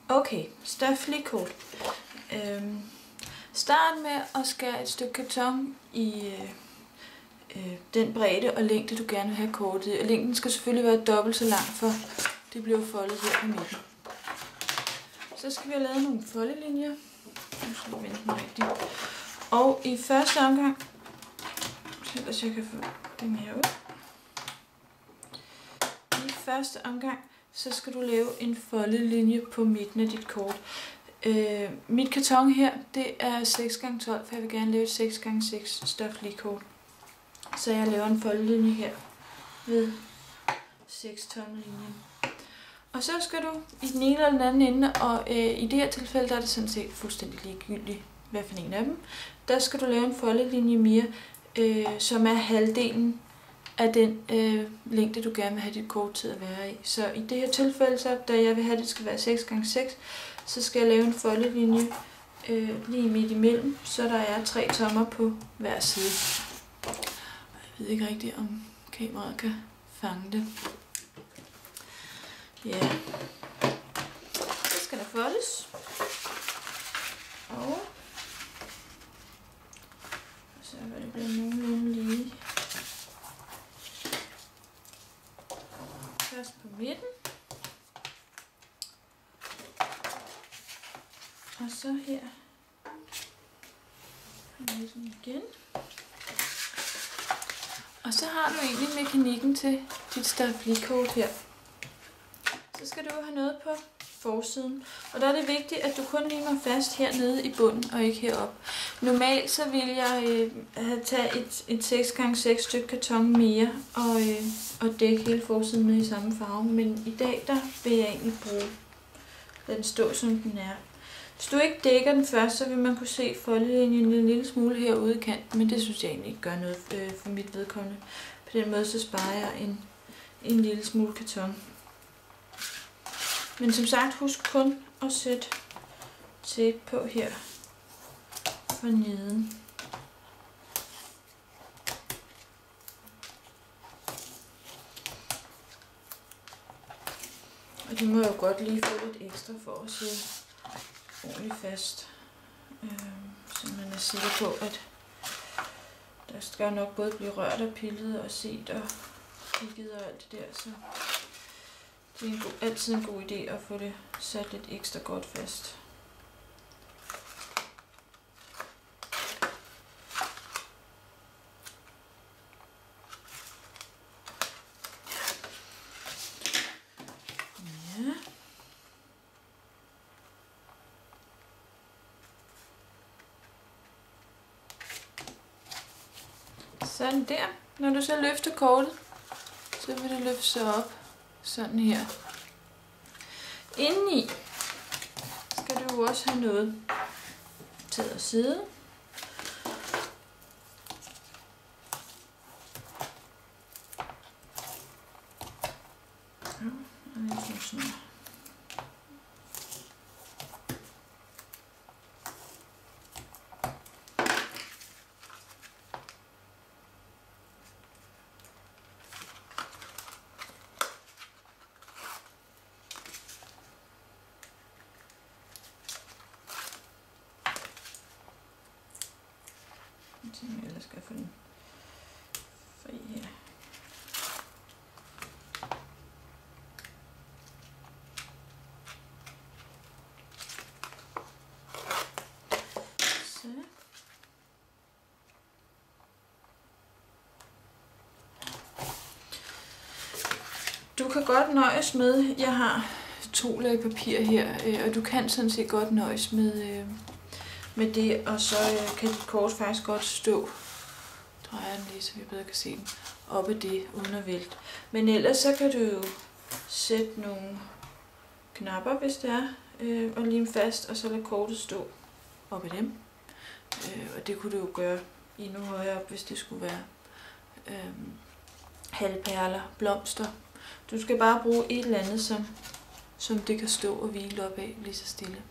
Okay, stoflikort. Start med at skære et stykke karton i den bredde og længde, du gerne vil have kortet. Og længden skal selvfølgelig være dobbelt så lang, for det bliver foldet her på midten. Så skal vi have lavet nogle foldelinjer. Nu skal vi vende den rigtigt. Og i første omgang, ellers jeg kan få den her ud. I første omgang, så skal du lave en foldelinje på midten af dit kort. Mit karton her, det er 6x12, for jeg vil gerne lave et 6x6 stoflikort. Så jeg laver en foldelinje her ved 6-tommellinjen. Og så skal du i den ene eller den anden ende, og i det her tilfælde, der er det sådan set fuldstændig ligegyldigt, hvad for en af dem. Der skal du lave en foldelinje mere, som er halvdelen af den længde, du gerne vil have dit kort til at være i. Så i det her tilfælde, så, da jeg vil have, at det skal være 6x6, så skal jeg lave en foldelinje lige midt imellem, så der er 3 tommer på hver side. Jeg ved ikke rigtigt, om kameraet kan fange det. Ja. Så skal der foldes. Og så vil det blive nogenlunde lige. Først på midten. Og så her. Midten igen. Og så har du egentlig mekanikken til dit stoflikort her. Så skal du have noget på forsiden. Og der er det vigtigt, at du kun limer fast hernede i bunden og ikke heroppe. Normalt så vil jeg have taget et 6x6 stykke karton mere og dække hele forsiden med i samme farve. Men i dag der vil jeg egentlig lade den stå som den er. Hvis du ikke dækker den først, så vil man kunne se foldelinjen en lille smule herude i kanten, men det synes jeg egentlig ikke gør noget for mit vedkommende. På den måde så sparer jeg en lille smule karton. Men som sagt, husk kun at sætte tape på her for neden. Og de må jo godt lige få lidt ekstra for at sidde ordentligt fast, så man er sikker på, at der skal nok både blive rørt og pillet og set og kigget og alt det der, så det er altid en god idé at få det sat lidt ekstra godt fast. Sådan der. Når du så løfter kortet, så vil det løfte sig op sådan her. Indeni skal du også have noget til at sidde. Jeg ellers skal få den fri her. Så. Du kan godt nøjes med, jeg har 2 lag papir her, og du kan sådan set godt nøjes med det, og så kan dit kort faktisk godt stå, drejer den lige, så vi bedre kan se den, op ad det, uden at vælte. Men ellers så kan du jo sætte nogle knapper, hvis det er, og lime fast, og så lade kortet stå op ad dem. Og det kunne du jo gøre endnu højere op, hvis det skulle være halvperler, blomster. Du skal bare bruge et eller andet, som det kan stå og hvile op af lige så stille.